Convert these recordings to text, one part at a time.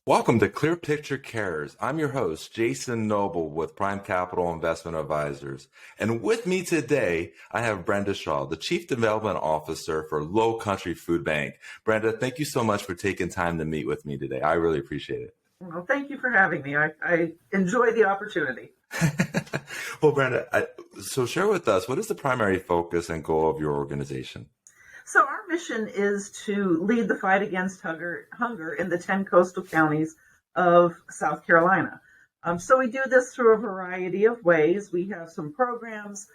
Welcome to Clear Picture Cares. I'm your host, Jason Noble with Prime Capital Investment Advisors. And with me today, I have Brenda Shaw, the Chief Development Officer for Lowcountry Food Bank. Brenda, thank you so much for taking time to meet with me today. I really appreciate it. Well, thank you for having me. I enjoy the opportunity. Well, Brenda, so share with us, what is the primary focus and goal of your organization? So our mission is to lead the fight against hunger in the 10 coastal counties of South Carolina. So we do this through a variety of ways. We have some programs.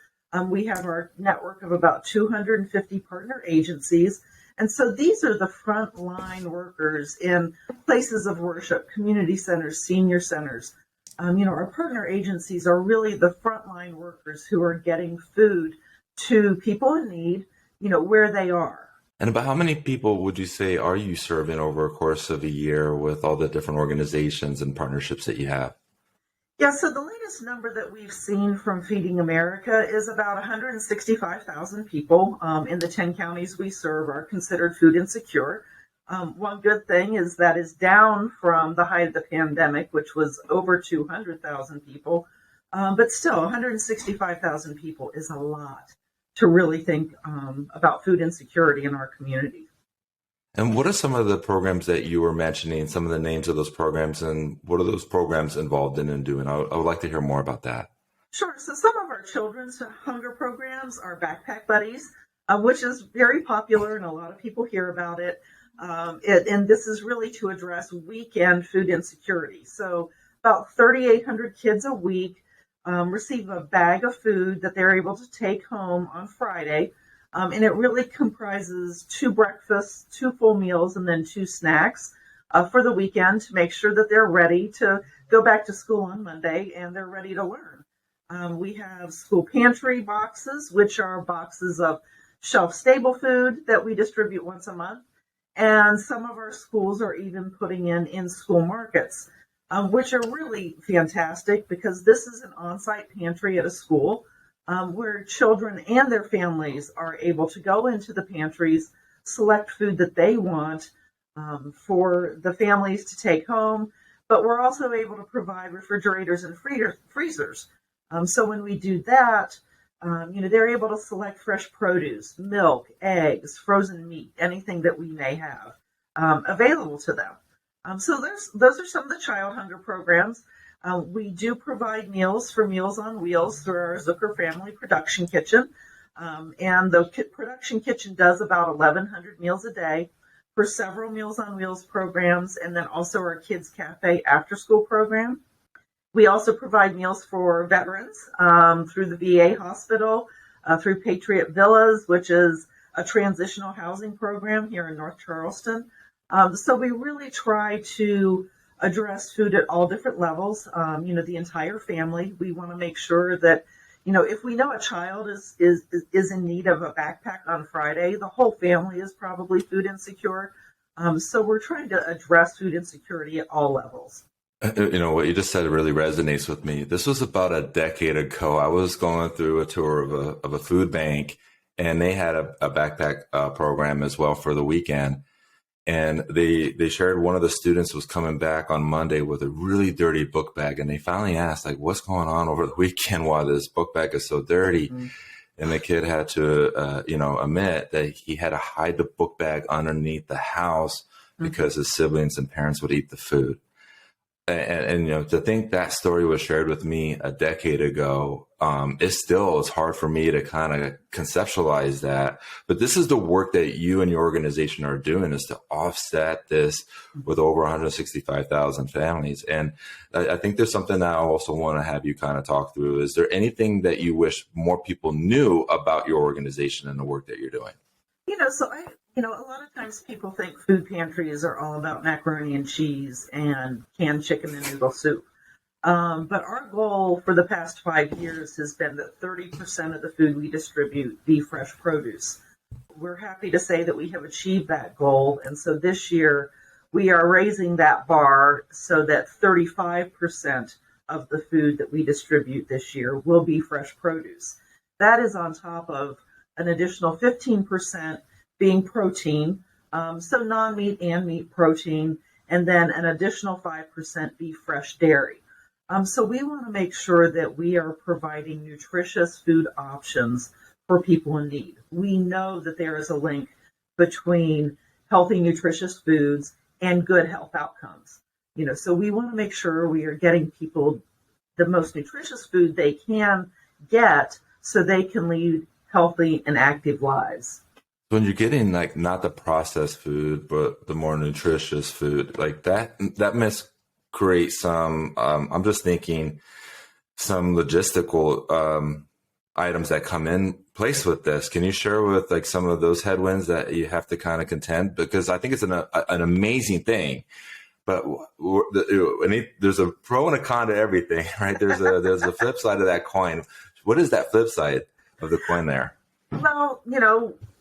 We have our network of about 250 partner agencies. And so these are the frontline workers in places of worship, community centers, senior centers. Our partner agencies are really the frontline workers who are getting food to people in need, where they are. And about how many people would you say are you serving over a course of a year with all the different organizations and partnerships that you have? Yeah, so the latest number that we've seen from Feeding America is about 165,000 people in the 10 counties we serve are considered food insecure. One good thing is that is down from the height of the pandemic, which was over 200,000 people. But still, 165,000 people is a lot to really think about food insecurity in our community. And what are some of the programs that you were mentioning, some of the names of those programs, and what are those programs involved in and doing? I would like to hear more about that. Sure. So some of our children's hunger programs are Backpack Buddies, which is very popular and a lot of people hear about it. And this is really to address weekend food insecurity. So about 3,800 kids a week receive a bag of food that they're able to take home on Friday. And it really comprises 2 breakfasts, 2 full meals, and then 2 snacks for the weekend to make sure that they're ready to go back to school on Monday and they're ready to learn. We have school pantry boxes, which are boxes of shelf-stable food that we distribute once a month. And some of our schools are even putting in school markets, which are really fantastic because this is an on-site pantry at a school where children and their families are able to go into the pantries, select food that they want for the families to take home. But we're also able to provide refrigerators and freezers. So when we do that, they're able to select fresh produce, milk, eggs, frozen meat, anything that we may have available to them. So those are some of the child hunger programs. We do provide meals for Meals on Wheels through our Zucker Family Production Kitchen. And the production kitchen does about 1,100 meals a day for several Meals on Wheels programs, and then also our Kids Cafe after-school program. We also provide meals for veterans through the VA hospital, through Patriot Villas, which is a transitional housing program here in North Charleston. So we really try to address food at all different levels, the entire family. We want to make sure that, if we know a child is in need of a backpack on Friday, the whole family is probably food insecure. So we're trying to address food insecurity at all levels. What you just said really resonates with me. This was about a decade ago. I was going through a tour of a food bank, and they had a backpack program as well for the weekend. And they shared one of the students was coming back on Monday with a really dirty book bag. And they finally asked, like, what's going on over the weekend while this book bag is so dirty? Mm-hmm. And the kid had to, admit that he had to hide the book bag underneath the house because his siblings and parents would eat the food. And to think that story was shared with me a decade ago, it's hard for me to kind of conceptualize that. But this is the work that you and your organization are doing, is to offset this with over 165,000 families. And I think there's something that I also want to have you kind of talk through. Is there anything that you wish more people knew about your organization and the work that you're doing? A lot of times people think food pantries are all about macaroni and cheese and canned chicken and noodle soup. But our goal for the past 5 years has been that 30% of the food we distribute be fresh produce. We're happy to say that we have achieved that goal. And so this year we are raising that bar so that 35% of the food that we distribute this year will be fresh produce. That is on top of an additional 15% being protein, so non-meat and meat protein, and then an additional 5% be fresh dairy. So we want to make sure that we are providing nutritious food options for people in need. We know that there is a link between healthy, nutritious foods and good health outcomes. So we want to make sure we are getting people the most nutritious food they can get so they can lead healthy and active lives. When you're getting like not the processed food, but the more nutritious food, like that must create some, I'm just thinking some logistical items that come in place with this. Can you share with like some of those headwinds that you have to kind of contend? Because I think it's an amazing thing, but there's a pro and a con to everything, right? There's a flip side of that coin. What is that flip side of the coin there? Well,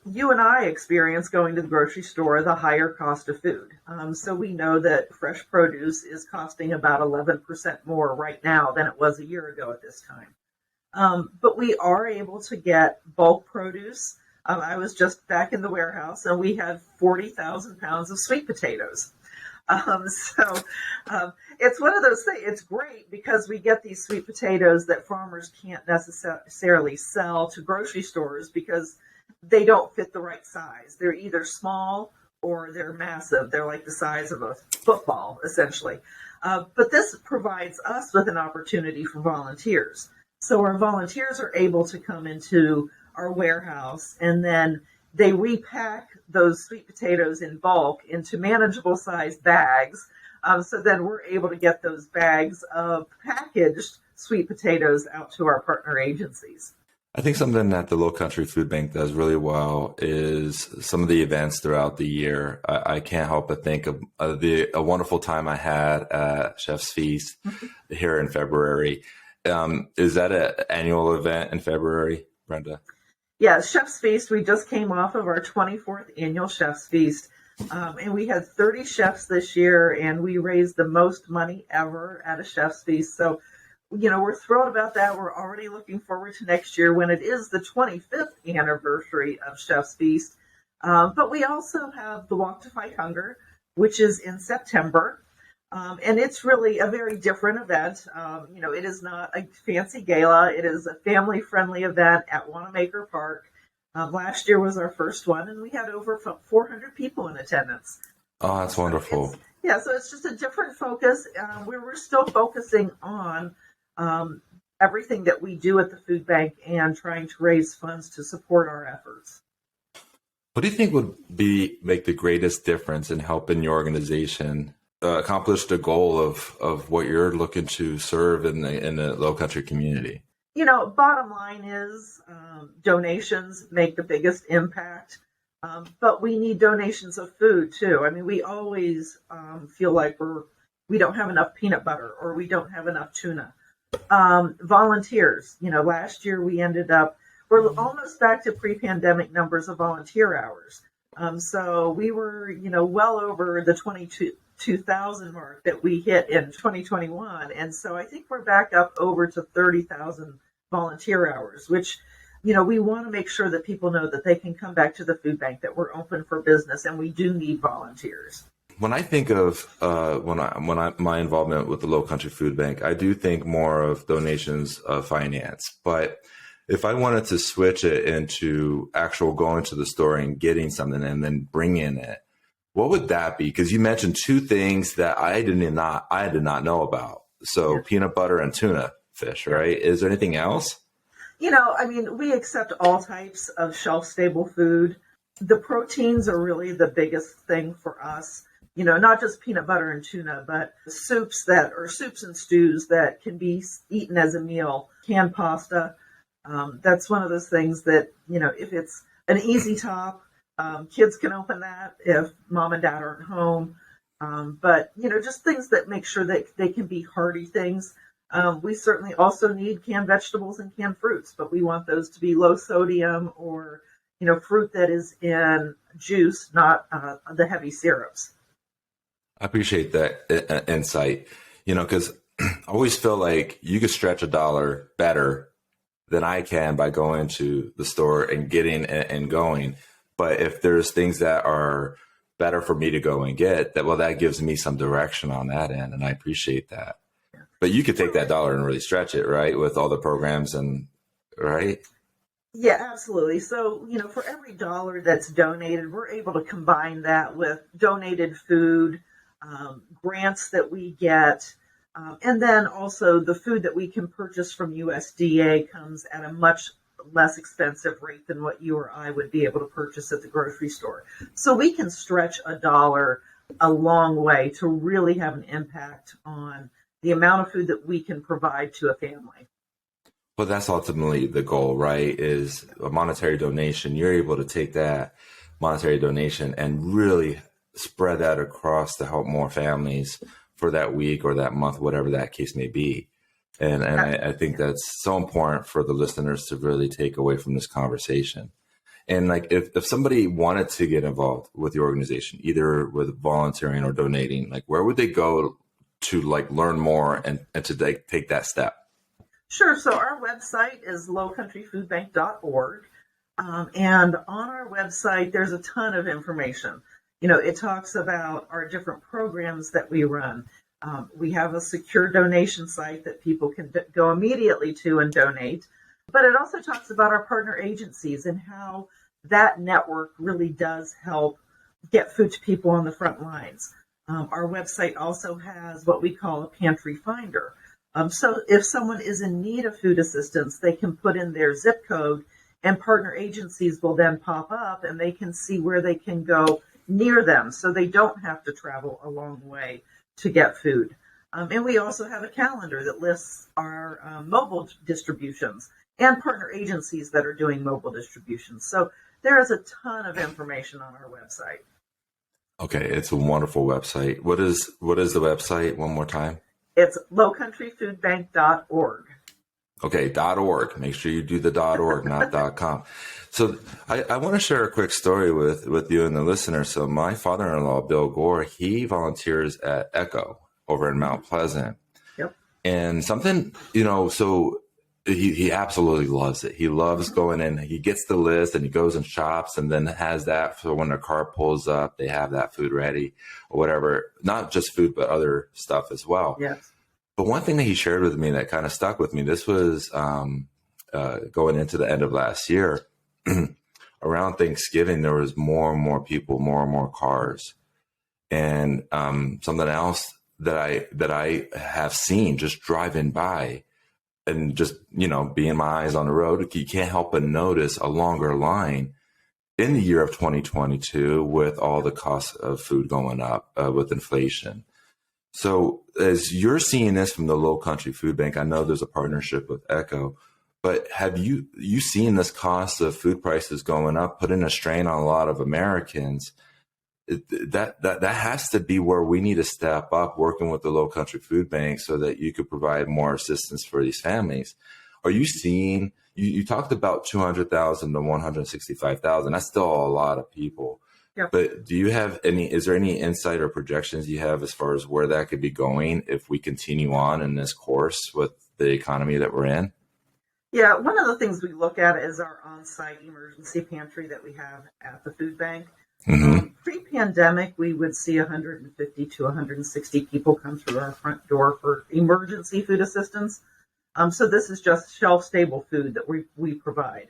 you and I experience going to the grocery store, the higher cost of food. So we know that fresh produce is costing about 11% more right now than it was a year ago at this time. But we are able to get bulk produce. I was just back in the warehouse and we had 40,000 pounds of sweet potatoes. It's one of those things. It's great because we get these sweet potatoes that farmers can't necessarily sell to grocery stores because they don't fit the right size. They're either small or they're massive. They're like the size of a football, essentially. But this provides us with an opportunity for volunteers. So our volunteers are able to come into our warehouse and then they repack those sweet potatoes in bulk into manageable sized bags. So then we're able to get those bags of packaged sweet potatoes out to our partner agencies. I think something that the Lowcountry Food Bank does really well is some of the events throughout the year. I can't help but think of a wonderful time I had at Chef's Feast here in February. Is that an annual event in February, Brenda? Yeah, Chef's Feast. We just came off of our 24th annual Chef's Feast. And we had 30 chefs this year, and we raised the most money ever at a Chef's Feast. So, we're thrilled about that. We're already looking forward to next year when it is the 25th anniversary of Chef's Feast. But we also have the Walk to Fight Hunger, which is in September. And it's really a very different event. It is not a fancy gala. It is a family-friendly event at Wanamaker Park. Last year was our first one, and we had over 400 people in attendance. Oh, that's wonderful. So it's just a different focus. We're still focusing on everything that we do at the food bank and trying to raise funds to support our efforts. What do you think would make the greatest difference in helping your organization accomplish the goal of what you're looking to serve in the Lowcountry community? Bottom line is donations make the biggest impact, but we need donations of food too. I mean, we always feel like we don't have enough peanut butter or we don't have enough tuna. Volunteers, last year we're almost back to pre-pandemic numbers of volunteer hours. So we were, well over the 22,000 mark that we hit in 2021. And so I think we're back up over to 30,000 volunteer hours, which, we want to make sure that people know that they can come back to the food bank, that we're open for business, and we do need volunteers. When I think of my involvement with the Lowcountry Food Bank, I do think more of donations of finance. But if I wanted to switch it into actual going to the store and getting something and then bringing it, what would that be? Because you mentioned two things that I did not know about. So peanut butter and tuna fish, right? Is there anything else? We accept all types of shelf-stable food. The proteins are really the biggest thing for us. Not just peanut butter and tuna, but soups and stews that can be eaten as a meal, canned pasta. That's one of those things that, if it's an easy top, kids can open that if mom and dad aren't home. But, just things that make sure that they can be hearty things. We certainly also need canned vegetables and canned fruits, but we want those to be low sodium or, fruit that is in juice, not the heavy syrups. I appreciate that insight, because I always feel like you could stretch $1 better than I can by going to the store and getting and going. But if there's things that are better for me to go and get that. Well, that gives me some direction on that end, and I appreciate that. But you could take that dollar and really stretch it, right, with all the programs and right. Yeah, absolutely. So, for every dollar that's donated, we're able to combine that with donated food, grants that we get, and then also the food that we can purchase from USDA comes at a much less expensive rate than what you or I would be able to purchase at the grocery store. So we can stretch a dollar a long way to really have an impact on the amount of food that we can provide to a family. Well, that's ultimately the goal, right? Is a monetary donation. You're able to take that monetary donation and really spread that across to help more families for that week or that month, whatever that case may be. And I think that's so important for the listeners to really take away from this conversation. And like, if somebody wanted to get involved with the organization, either with volunteering or donating, like where would they go to like learn more and to like, take that step? Sure. So our website is lowcountryfoodbank.org. And on our website, there's a ton of information. It talks about our different programs that we run. We have a secure donation site that people can go immediately to and donate. But it also talks about our partner agencies and how that network really does help get food to people on the front lines. Our website also has what we call a pantry finder. So if someone is in need of food assistance, they can put in their zip code and partner agencies will then pop up and they can see where they can go near them so they don't have to travel a long way to get food. And we also have a calendar that lists our mobile distributions and partner agencies that are doing mobile distributions. So there is a ton of information on our website. Okay, it's a wonderful website. What is the website one more time? It's lowcountryfoodbank.org. Okay, .org. Make sure you do the .org, not .com. So I want to share a quick story with you and the listener. So my father-in-law, Bill Gore, he volunteers at Echo over in Mount Pleasant. Yep. And something, so he absolutely loves it. He loves going in. He gets the list and he goes and shops and then has that for when their car pulls up, they have that food ready or whatever. Not just food, but other stuff as well. Yes. But one thing that he shared with me that kind of stuck with me, this was going into the end of last year. Around Thanksgiving, there was more and more people, more and more cars. And something else that I have seen just driving by and just, being my eyes on the road, you can't help but notice a longer line in the year of 2022 with all the costs of food going up with inflation. So as you're seeing this from the Lowcountry Food Bank, I know there's a partnership with Echo, but have you seen this cost of food prices going up, putting a strain on a lot of Americans? That has to be where we need to step up, working with the Lowcountry Food Bank so that you could provide more assistance for these families. Are you seeing, you talked about 200,000 to 165,000. That's still a lot of people. Yep. But is there any insight or projections you have as far as where that could be going if we continue on in this course with the economy that we're in? Yeah, one of the things we look at is our on-site emergency pantry that we have at the food bank. Mm-hmm. Pre-pandemic, we would see 150 to 160 people come through our front door for emergency food assistance. So this is just shelf-stable food that we provide.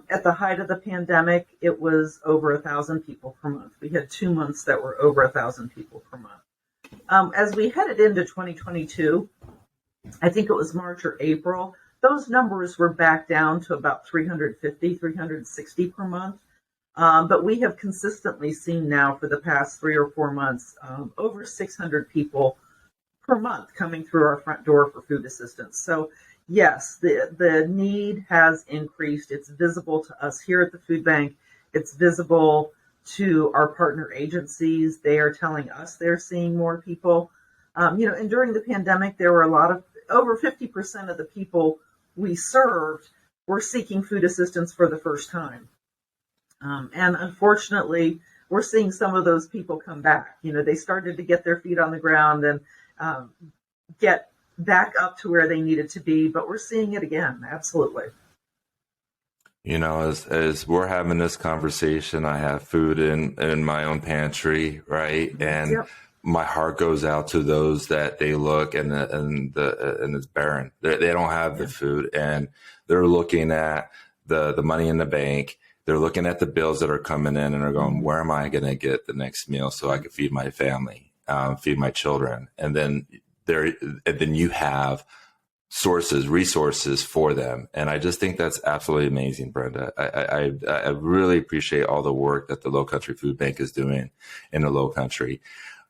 At the height of the pandemic, it was over 1,000 people per month. We had 2 months that were over 1,000 people per month. As we headed into 2022, I think it was March or April, those numbers were back down to about 350, 360 per month. But we have consistently seen now for the past 3 or 4 months, over 600 people per month coming through our front door for food assistance. So yes, the need has increased. It's visible to us here at the food bank. It's visible to our partner agencies. They are telling us they're seeing more people. And during the pandemic, there were over 50% of the people we served were seeking food assistance for the first time. And unfortunately, we're seeing some of those people come back. They started to get their feet on the ground and get back up to where they needed to be, but we're seeing it again. Absolutely. You know, as we're having this conversation, I have food in my own pantry, right? And Yep. my heart goes out to those that they look and it's barren. They don't have the Yeah. food, and they're looking at the money in the bank. They're looking at the bills that are coming in, and they're going, Mhm. "Where am I going to get the next meal so I Yeah. can feed my family, feed my children?" And then you have resources for them. And I just think that's absolutely amazing, Brenda. I really appreciate all the work that the Lowcountry Food Bank is doing in the Lowcountry.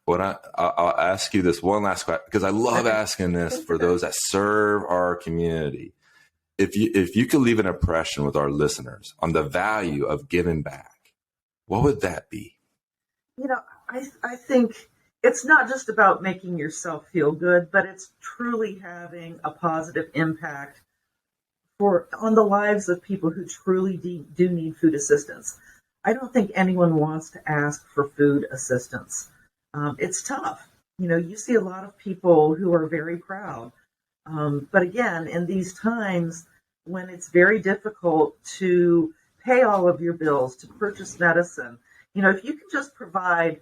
I'll ask you this one last question, because I love Okay. asking this for those that serve our community. If you could leave an impression with our listeners on the value of giving back, what would that be? You know, I think it's not just about making yourself feel good, but it's truly having a positive impact for on the lives of people who truly do need food assistance. I don't think anyone wants to ask for food assistance. It's tough. You know, you see a lot of people who are very proud. But again, in these times when it's very difficult to pay all of your bills, to purchase medicine, you know, if you can just provide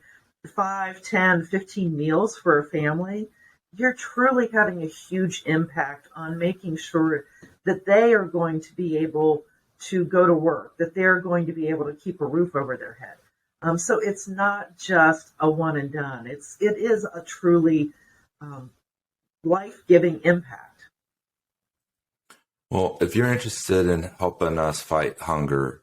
5, 10, 15 meals for a family, you're truly having a huge impact on making sure that they are going to be able to go to work, that they're going to be able to keep a roof over their head. So it's not just a one and done. It is a truly um, life giving impact. Well, if you're interested in helping us fight hunger,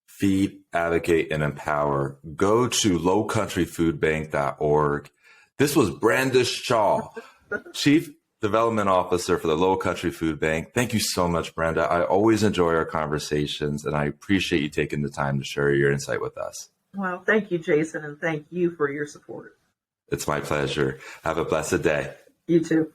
feed, advocate, and empower, go to lowcountryfoodbank.org. This was Brenda Shaw, Chief Development Officer for the Lowcountry Food Bank. Thank you so much, Brenda. I always enjoy our conversations, and I appreciate you taking the time to share your insight with us. Well, thank you, Jason, and thank you for your support. It's my pleasure. Have a blessed day. You too.